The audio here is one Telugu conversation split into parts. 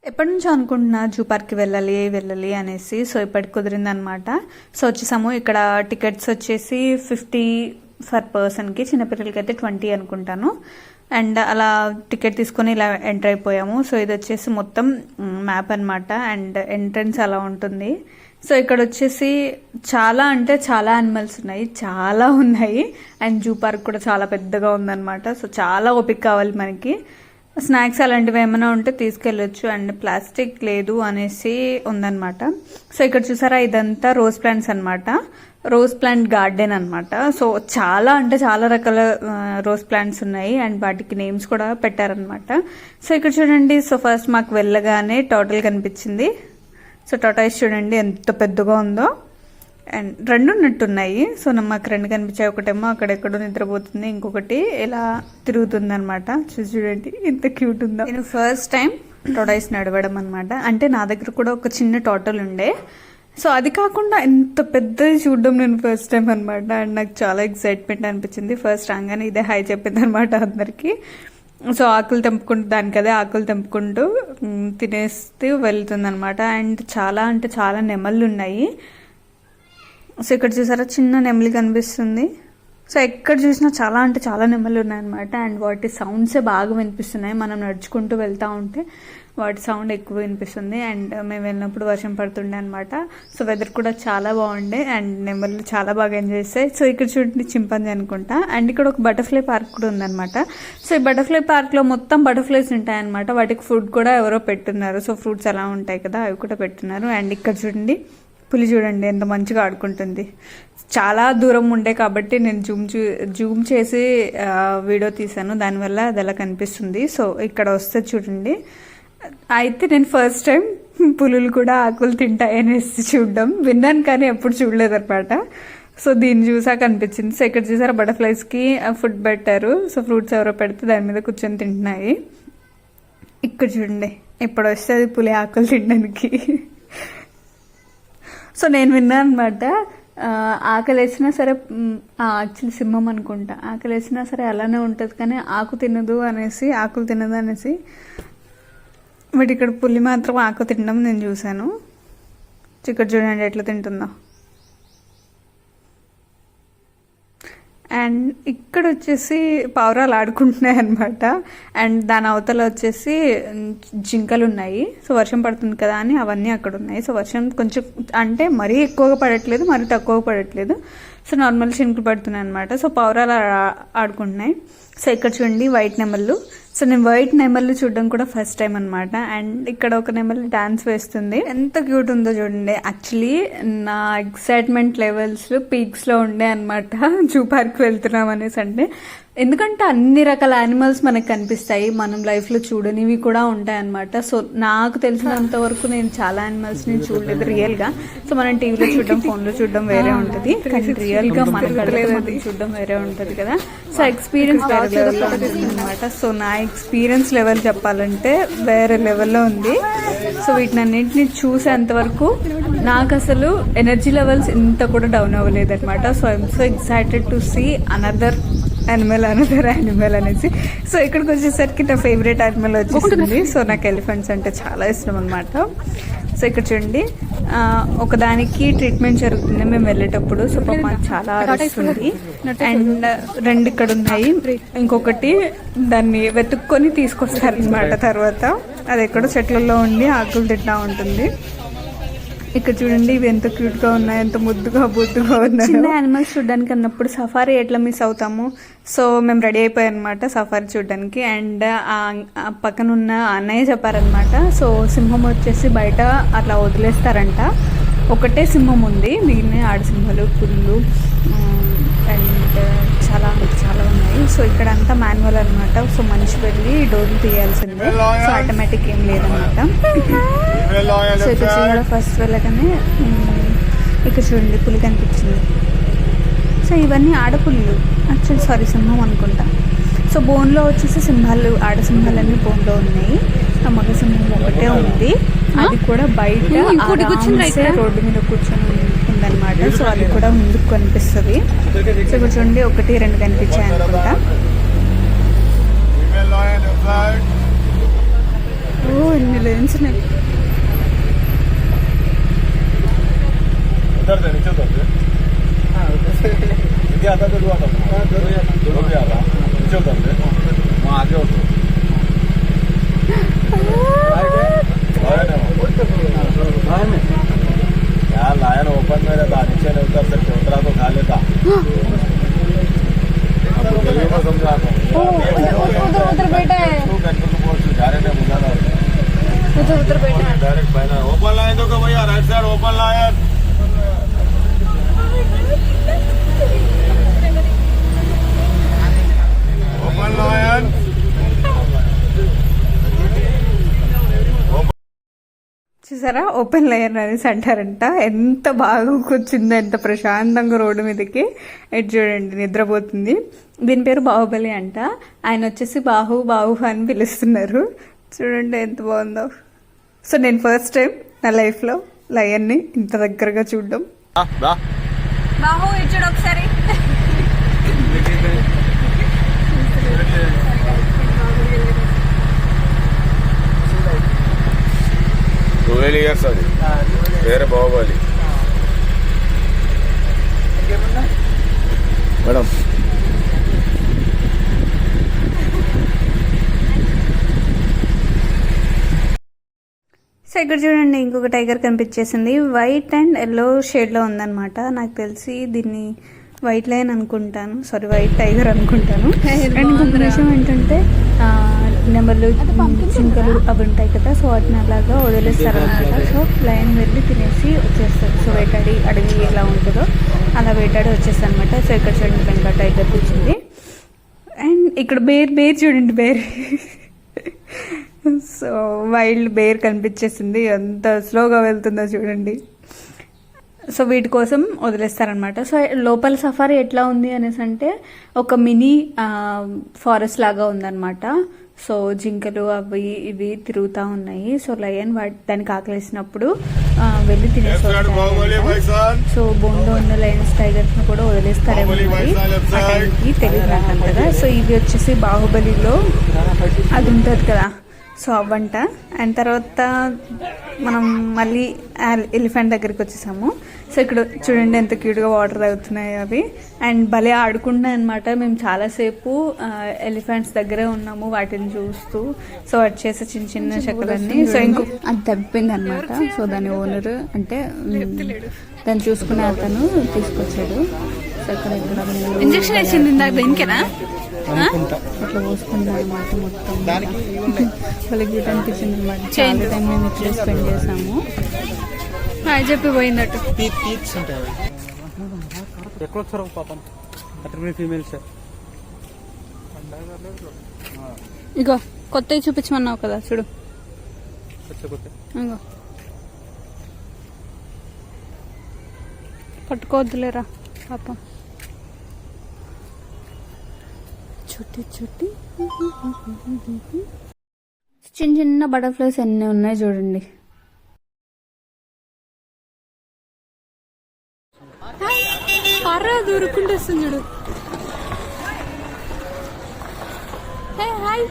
ఎప్పటి నుంచో అనుకుంటున్నా జూ పార్క్కి వెళ్ళాలి అనేసి. సో ఇప్పటికి కుదిరిందనమాట. సో వచ్చేసాము. ఇక్కడ టికెట్స్ వచ్చేసి 50 పర్ పర్సన్కి, చిన్నపిల్లలకి అయితే 20 అనుకుంటాను. అండ్ అలా టికెట్ తీసుకొని ఇలా ఎంటర్ అయిపోయాము. సో ఇది వచ్చేసి మొత్తం మ్యాప్ అనమాట. అండ్ ఎంట్రన్స్ అలా ఉంటుంది. సో ఇక్కడ వచ్చేసి చాలా అంటే చాలా యానిమల్స్ ఉన్నాయి, చాలా ఉన్నాయి. అండ్ జూ పార్క్ కూడా చాలా పెద్దగా ఉందన్నమాట. సో చాలా ఓపిక కావాలి మనకి. స్నాక్స్ అలాంటివి ఏమైనా ఉంటే తీసుకెళ్ళొచ్చు. అండ్ ప్లాస్టిక్ లేదు అనేసి ఉందన్నమాట. సో ఇక్కడ చూసారా, ఇదంతా రోజ్ ప్లాంట్స్ అనమాట. రోజ్ ప్లాంట్ గార్డెన్ అనమాట. సో చాలా అంటే చాలా రకాల రోజ్ ప్లాంట్స్ ఉన్నాయి. అండ్ వాటికి నేమ్స్ కూడా పెట్టారనమాట. సో ఇక్కడ చూడండి. సో ఫస్ట్ మాకు వెళ్ళగానే టోటల్ కనిపించింది. సో టాటాయిస్ చూడండి ఎంత పెద్దగా ఉందో. అండ్ రెండు ఉన్నట్టున్నాయి. సో మాకు రెండు కనిపించాయి. ఒకటేమో అక్కడెక్కడో నిద్రపోతుంది, ఇంకొకటి ఇలా తిరుగుతుంది అనమాట. చూడండి ఎంత క్యూట్ ఉందో. నేను ఫస్ట్ టైం టాటాయిస్ నడవడం అనమాట. అంటే నా దగ్గర కూడా ఒక చిన్న టోటల్ ఉండే. సో అది కాకుండా ఎంత పెద్దది చూడడం నేను ఫస్ట్ టైం అనమాట. అండ్ నాకు చాలా ఎక్సైట్మెంట్ అనిపించింది. ఫస్ట్ రాగానే ఇదే హాయ్ చెప్పింది అనమాట అందరికి. సో ఆకులు తెంపుకుంటూ, దానికదే ఆకులు తెంపుకుంటూ తినేస్తూ వెళ్తుంది అనమాట. అండ్ చాలా అంటే చాలా నెమళ్ళు ఉన్నాయి. సో ఇక్కడ చూసారా, చిన్న నెమలి కనిపిస్తుంది. సో ఎక్కడ చూసినా చాలా అంటే చాలా నెమళ్ళు ఉన్నాయన్నమాట. అండ్ వాటి సౌండ్సే బాగా వినిపిస్తున్నాయి. మనం నడుచుకుంటూ వెళ్తూ ఉంటే వాటి సౌండ్ ఎక్కువ వినిపిస్తుంది. అండ్ మేము వెళ్ళినప్పుడు వర్షం పడుతుండే అనమాట. సో వెదర్ కూడా చాలా బాగుండే. అండ్ నెమళ్ళు చాలా బాగా ఎంజాయ్ చేస్తాయి. సో ఇక్కడ చూడండి చింపాంజీ అనుకుంటా. అండ్ ఇక్కడ ఒక బటర్ఫ్లై పార్క్ కూడా ఉందన్నమాట. సో ఈ బటర్ఫ్లై పార్క్లో మొత్తం బటర్ఫ్లైస్ ఉంటాయన్నమాట. వాటికి ఫుడ్ కూడా ఎవరో పెట్టున్నారు. సో ఫ్రూట్స్ అలా ఉంటాయి కదా, అవి కూడా పెట్టున్నారు. అండ్ ఇక్కడ చూడండి, పులి చూడండి ఎంత మంచిగా ఆడుకుంటుంది. చాలా దూరం ఉండే కాబట్టి నేను జూమ్ చేసి వీడియో తీసాను. దానివల్ల అది అలా కనిపిస్తుంది. సో ఇక్కడ వస్తే చూడండి. అయితే నేను ఫస్ట్ టైం పులులు కూడా ఆకులు తింటాయనేసి చూడడం విన్నాను, కానీ ఎప్పుడు చూడలేదు అనమాట. సో దీన్ని చూసాక అనిపించింది. సో ఇక్కడ చూసారా, బటర్ఫ్లైస్కి ఫుడ్ పెట్టారు. సో ఫ్రూట్స్ ఎవరో పెడితే దాని మీద కూర్చొని తింటున్నాయి. ఇక్కడ చూడండి, ఎప్పుడు వస్తుంది పులి ఆకులు తినడానికి. సో నేను విన్నాను అనమాట, ఆకలి వేసినా సరే, యాక్చువల్లీ సింహం అనుకుంటా, ఆకలి వేసినా సరే అలానే ఉంటుంది కానీ ఆకులు తినదు అనేసి. బట్ ఇక్కడ పులి మాత్రం ఆకు తినడం నేను చూశాను. ఇక్కడ చూడండి ఎట్లా తింటుందో. అండ్ ఇక్కడ వచ్చేసి పావురాలు ఆడుకుంటున్నాయి అనమాట. అండ్ దాని అవతల వచ్చేసి జింకలు ఉన్నాయి. సో వర్షం పడుతుంది కదా అని అవన్నీ అక్కడ ఉన్నాయి. సో వర్షం కొంచెం అంటే మరీ ఎక్కువగా పడట్లేదు, మరీ తక్కువగా పడట్లేదు. సో నార్మల్ చినుకులు పడుతున్నాయి అనమాట. సో పావురాలు ఆడుకుంటున్నాయి. సో ఇక్కడ చూడండి వైట్ నెమళ్ళు. సో నేను వైట్ నెమళ్ళు చూడడం కూడా ఫస్ట్ టైం అనమాట. అండ్ ఇక్కడ ఒక నెమళ్ళు డాన్స్ వేస్తుంది. ఎంత క్యూట్ ఉందో చూడండి. యాక్చువల్లీ నా ఎక్సైట్మెంట్ లెవెల్స్ పీక్స్లో ఉండే అనమాట జూ పార్క్ వెళ్తున్నాం అనేసి. అంటే ఎందుకంటే అన్ని రకాల యానిమల్స్ మనకు కనిపిస్తాయి, మనం లైఫ్లో చూడనివి కూడా ఉంటాయి అనమాట. సో నాకు తెలిసినంత వరకు నేను చాలా యానిమల్స్ని చూడలేదు రియల్గా. సో మనం టీవీలో చూడడం, ఫోన్లో చూడడం వేరే ఉంటుంది, కానీ రియల్గా మన కళ్ళతో చూడడం వేరే ఉంటుంది కదా. సో ఎక్స్పీరియన్స్ వేరే లెవెల్లో ఉంటుంది అనమాట. సో నా ఎక్స్పీరియన్స్ లెవెల్ చెప్పాలంటే వేరే లెవెల్లో ఉంది. సో వీటినన్నింటినీ చూసేంతవరకు నాకు అసలు ఎనర్జీ లెవెల్స్ ఇంత కూడా డౌన్ అవ్వలేదు అనమాట. So I'm so excited to see another animal అనేసి. సో ఇక్కడికి వచ్చేసరికి నా ఫేవరెట్ యానిమల్ వచ్చేసింది. సో నాకు ఎలిఫెంట్స్ అంటే చాలా ఇష్టం అనమాట. సో ఇక్కడ చూడండి, ఒకదానికి ట్రీట్మెంట్ జరుగుతుంది మేము వెళ్ళేటప్పుడు. సో మాకు చాలా అరుస్తుంది. అండ్ రెండు ఇక్కడ ఉన్నాయి, ఇంకొకటి దాన్ని వెతుక్కొని తీసుకొస్తారనమాట. తర్వాత అది ఎక్కడో చెట్లలో ఉండి ఆకులు తింటా ఉంటుంది. ఇక్కడ చూడండి, ఇవి ఎంత క్యూట్గా ఉన్నాయి, ఎంత ముద్దుగా బొద్దుగా ఉన్నాయి. చిన్న యానిమల్స్ చూడడానికి అన్నప్పుడు సఫారీ ఎట్లా మిస్ అవుతాము. సో మేము రెడీ అయిపోయాం అనమాట సఫారీ చూడడానికి. అండ్ పక్కన ఉన్న అన్నయ్య చెప్పారనమాట, సో సింహం వచ్చేసి బయట అట్లా వదిలేస్తారంట. ఒకటే సింహం ఉంది, మిగిలిన ఆడసింహాలు, పుల్లు అండ్ చాలా చాలా ఉన్నాయి. సో ఇక్కడ అంతా మాన్యువల్ అనమాట. సో మనిషి వెళ్ళి డోర్లు తీయాల్సిందే. సో ఆటోమేటిక్ ఏం లేదనమాట. సో ఇక్కడ చూడ ఫస్ట్ వెళ్ళగానే ఇక్కడ చూడండి పులి కనిపించింది. సో ఇవన్నీ ఆడపుల్లు, యాక్చువల్లీ సింహం అనుకుంటా. సో బోన్లో వచ్చేసి సింహాలు, ఆడసింహాలన్నీ బోన్లో ఉన్నాయి. మగ సింహం ఒకటే ఉంది, అది కూడా బయట రోడ్డు మీద కూర్చొని ఉందన్నమాట. సో అది కూడా ముందుకు కనిపిస్తుంది. సో ఇక్కడ చూడండి 1, 2 కనిపించాయి అనుకుంటా. ఓ ఇన్ని లేన్స్ ఉన్నాయి. यार लायन ओपन में रहता, नीचे नहीं उतर सकते, उतरा तो खा लेता। आपको समझाता हूँ उधर बैठा है, उधर बैठा है डायरेक्ट पहना। ओपन लाइन दो भैया, right side open line. Open line చూసారా, ఓపెన్ లేయర్ అనేసి అంటారంట. ఎంత బాగా కూర్చుందో, ఎంత ప్రశాంతంగా రోడ్డు మీదకి. ఇటు చూడండి నిద్రపోతుంది. దీని పేరు బాహుబలి అంట. ఆయన వచ్చేసి బాహు బాహు అని పిలుస్తున్నారు. చూడండి ఎంత బాగుందో. సో నేను ఫస్ట్ టైం నా లైఫ్లో లయన్ని ఇంత దగ్గరగా చూడడం. బాహు ఇచ్చాడు ఒకసారి. ఇయర్స్ అది వేరే బాహుబలి మేడం. సో ఇక్కడ చూడండి ఇంకొక టైగర్ కనిపించేసింది. వైట్ అండ్ ఎల్లో షేడ్లో ఉందన్నమాట. నాకు తెలిసి దీన్ని వైట్ లయన్ అనుకుంటాను, సారీ వైట్ టైగర్ అనుకుంటాను. అండ్ ఇంకొక విషయం ఏంటంటే నెమళ్ళు జింకలు అవి ఉంటాయి కదా, సో వాటిని అలాగా వదిలేస్తారనమాట. సో లయన్ వెళ్ళి తినేసి వచ్చేస్తారు. సో వేటాడి అడవి ఎలా ఉంటుందో అలా వేటాడి వచ్చేస్తారు అనమాట. సో ఇక్కడ చూడండి బెంగాల్ టైగర్ కూర్చుంది. అండ్ ఇక్కడ బేర్ చూడండి, బేర్. సో వైల్డ్ బేర్ కనిపించేసింది. ఎంత స్లోగా వెళ్తుందో చూడండి. సో వీటి కోసం వదిలేస్తారనమాట. సో లోపల సఫారీ ఎట్లా ఉంది అనేసి అంటే ఒక మినీ ఫారెస్ట్ లాగా ఉందన్నమాట. సో జింకలు అవి ఇవి తిరుగుతూ ఉన్నాయి. సో లయన్ దానికి ఆకలేసినప్పుడు వెళ్ళి తినేస్తారు. సో బోన్లో ఉన్న లయన్స్ టైగర్స్ ను కూడా వదిలేస్తారేమో తెలియదు నాకు అంతగా. సో ఇది వచ్చేసి బాహుబలిలో అది ఉంటుంది కదా, సో అవ్వంట. అండ్ తర్వాత మనం మళ్ళీ ఎలిఫెంట్ దగ్గరికి వచ్చేసాము. సో ఇక్కడ చూడండి ఎంత క్యూట్గా వాటర్ తాగుతున్నాయి అవి. అండ్ భలే ఆడుకుంటున్నాయి అనమాట. మేము చాలాసేపు ఎలిఫెంట్స్ దగ్గరే ఉన్నాము వాటిని చూస్తూ. సో వాటి చేసే చిన్న చిన్న చెక్కలన్నీ. సో ఇంకో అది తప్పింది అనమాట. సో దాని ఓనర్ అంటే దాన్ని చూసుకునే అతను తీసుకొచ్చాడు. సో ఇక్కడ ఇంజక్షన్ వేసింది దేనికేనా అట్లా పోసుకుంటాం అనమాట. మొత్తం వాళ్ళకి క్యూట్ అనిపించింది అనమాట. చాలా టైం మేము ఇక్కడే స్పెండ్ చేసాము. చెప్పి పోయిందట్టు. ఇగో కొత్తవి చూపించమన్నావు కదా, చూడు. ఇగో పట్టుకోవద్దులేరా పాపం. చుట్టి చుట్టి చిన్న చిన్న బటర్ఫ్లైస్ ఎన్ని ఉన్నాయి చూడండి. పర్రా దూరుకుంటూ వస్తుంది చూడు. Hi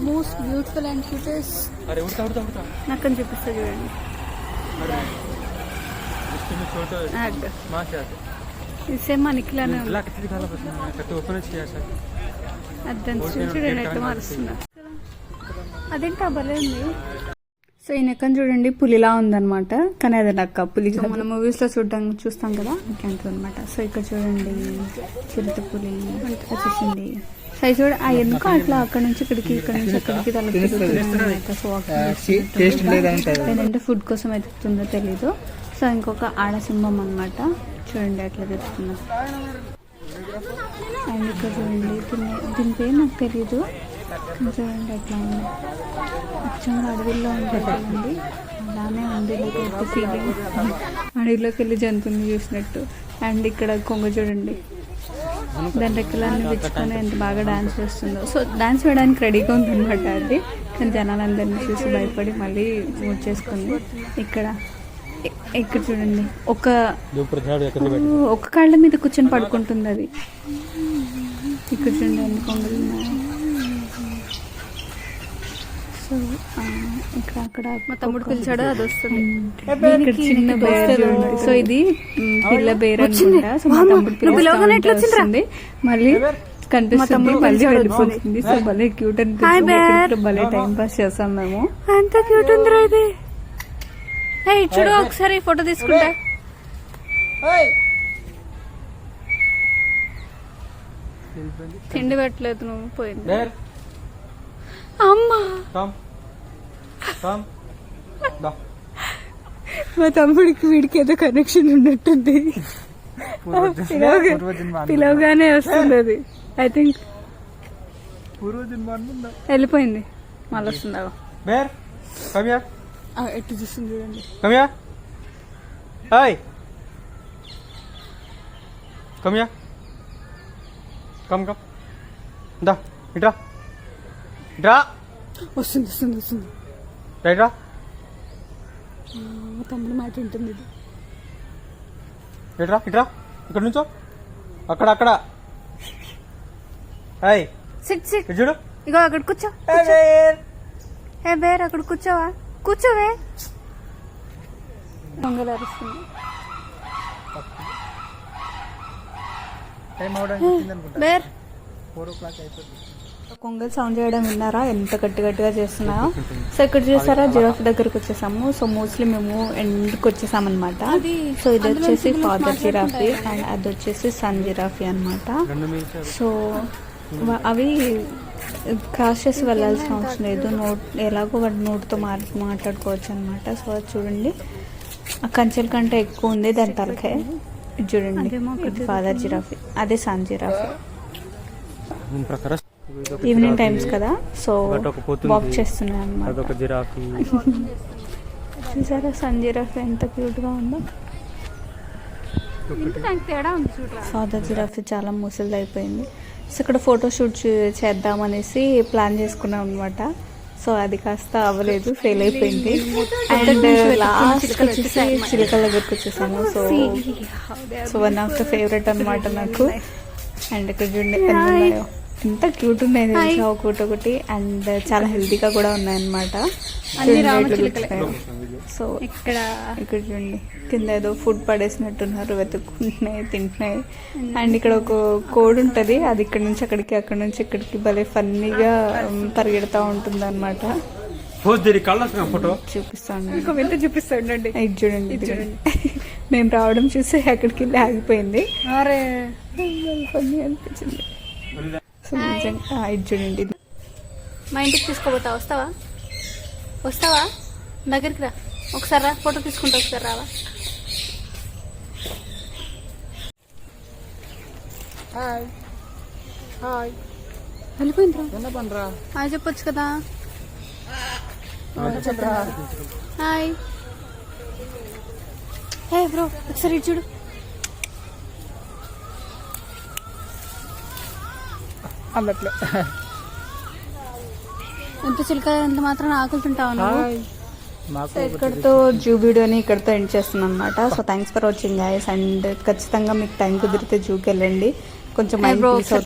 most beautiful and cutest నక్కని చూపిస్తా చూడండి. సేమ్ నిఖిలానే చూడండి ఎట్లా మారుస్తుందా. అదేంటా భలే ఉంది. సో ఈ నెక్కని చూడండి పులిలా ఉందన్నమాట, కానీ అది నక్క పులి. మన మూవీస్ లో చూస్తాం కదా అట్లాంటిది అనమాట. సో ఇక్కడ చూడండి చిరుత పులి వచ్చేసింది. సో చూడ ఎందుకో అట్లా అక్కడ నుంచి ఇక్కడికి, ఇక్కడ నుంచి అక్కడికి లేదంటే ఫుడ్ కోసం ఎదుగుతుందో తెలీదు. సో ఇంకొక ఆడసింహం అనమాట. చూడండి ఎట్లా తెచ్చుకున్నా. అండ్ ఇక్కడ చూడండి దీని పేరు నాకు తెలీదు. చూడండి ఎట్లా ఉంది, అచ్చంగా అడవిలో ఉంటుంది. అలానే ఉంది లైక్ ఫీలింగ్ అడవిలోకి వెళ్ళి జంతువుని చూసినట్టు. అండ్ ఇక్కడ కొంగ చూడండి దాని రెక్కలన్నీ తెచ్చుకొని ఎంత బాగా డాన్స్ చేస్తుందో. సో డాన్స్ వేయడానికి రెడీగా ఉందన్నమాట అది, కానీ జనాలందరినీ చూసి భయపడి మళ్ళీ మూవ్ చేసుకుంది. ఇక్కడ చూడండి ఒక కాళ్ళ మీద కూర్చొని పడుకుంటుంది అది. ఇక్కడ చూడండి ఎన్ని కొంగలు ఉన్నాయి. సో ఇక్కడ అక్కడ మా తమ్ముడు పిలిచాడు, అది వస్తుంది. ఇక్కడ చిన్న బేర్ చూడండి. సో ఇది పిల్ల బేర్ అనుకుంటా. సో మా తమ్ముడు పిలుస్తుంది, మళ్ళీ కనిపిస్తుంది, మళ్ళీ వెళ్ళిపోతుంది. సో భలే క్యూట్ అనిపిస్తుంది. భలే టైం పాస్ చేస్తాం మేము. అంత క్యూట్ ఉందిరా ఇది. చూడు ఒకసారి ఫోటో తీసుకుంటా. తిండి పెట్టలేదు నువ్వు, పోయింది. అమ్మా మా తమ్ముడికి వీడికి ఏదో కనెక్షన్ ఉన్నట్టుంది. పిలవగానే వస్తుంది అది. ఐ థింక్ వెళ్ళిపోయింది, మళ్ళీ వస్తుందా ఎట్టు చూస్తుంది చూడండి. వస్తుంది వస్తుంది వస్తుంది. మా తమ్ముడు మాట ఉంటుంది ఇది. ఇక్కడ నుంచో అక్కడ అక్కడ సిట్ సిట్ చూడు. ఇగో అక్కడ కూర్చో. ఏ బేర్ అక్కడ కూర్చోవా, కూర్చోవే. దొంగలు అరుస్తుంది. బేర్ కొంగల్ సౌండ్ చేయడం విన్నారా, ఎంత గట్టిగా చేస్తున్నాయో. సో ఇక్కడ చూసారా జిరాఫ్ దగ్గరకు వచ్చేసాము. సో మోస్ట్లీ మేము ఎండ్కి వచ్చేసాం అనమాట. సో ఇది వచ్చేసి ఫాదర్ జిరాఫీ అండ్ అది వచ్చేసి సన్ జిరాఫీ అనమాట. సో అవి క్రాస్ చేసి వెళ్ళాల్సిన అవసరం లేదు, ఎలాగో వాటి నోటితో మాట్లాడుకోవచ్చు అనమాట. సో అది చూడండి, ఆ కంచెల కంటే ఎక్కువ ఉంది దాని తలకాయ. ఇది చూడండి, ఇది ఫాదర్ జిరాఫీ, అదే సన్ జిరాఫీ. ఈవినింగ్ టైమ్స్ కదా, సో వాక్ చేస్తున్నాయి అన్నమాట. చూసారా సన్ జిరాఫీ ఎంత క్యూట్ గా ఉందో. ఫాదర్ జిరాఫీ చాలా ముసలిది అయిపోయింది. సో ఇక్కడ ఫోటోషూట్ చేద్దామనేసి ప్లాన్ చేసుకున్నాం అనమాట. సో అది కాస్త అవ్వలేదు, ఫెయిల్ అయిపోయింది. అండ్ లాస్ట్ వచ్చేసి చిలకల దగ్గరకు వచ్చేసాము. So one of the favourite అనమాట నాకు. అండ్ ఇక్కడ చూడండి ఎంత క్యూట్ ఉన్నాయి తెలుసా ఒకటి. అండ్ చాలా హెల్తీగా కూడా ఉన్నాయన్నమాట. సో ఇక్కడ చూడండి కింద ఏదో ఫుడ్ పడేసినట్టున్నారు, వెతుక్కుంటున్నాయి, తింటున్నాయి. అండ్ ఇక్కడ ఒక కోడ్ ఉంటుంది, అది ఇక్కడ నుంచి అక్కడికి, అక్కడ నుంచి ఇక్కడికి భలే ఫన్నీగా పరిగెడతా ఉంటుంది అనమాట. చూపిస్తాను, ఇది చూడండి. మేము రావడం చూసి అక్కడికి వెళ్ళి ఆగిపోయింది. ఫన్నీ అనిపించింది. సో నిజంగా ఇది చూడండి. మా ఇంటికి తీసుకోపోతా, వస్తావా? దగ్గరికి రా ఒకసారి, రా ఫోటో తీసుకుంటా ఒకసారి, రావా? వెళ్ళిపోయిందిరా, హాయ్ చెప్పొచ్చు కదా. హాయ్. హే బ్రో ఒకసారి ఇటు చూడు. ఎంత చిలక ఎంత మాత్రం ఆకులుతుంటావు నువ్వు. సో ఇక్కడతో జూ వీడియోని ఇక్కడతో ఎండ్ చేస్తున్నాను అనమాట. So thanks for watching guys. And ఖచ్చితంగా మీకు టైం కుదిరితే జూకి వెళ్ళండి, కొంచెం మైండ్ పీస్ అవుతుంది.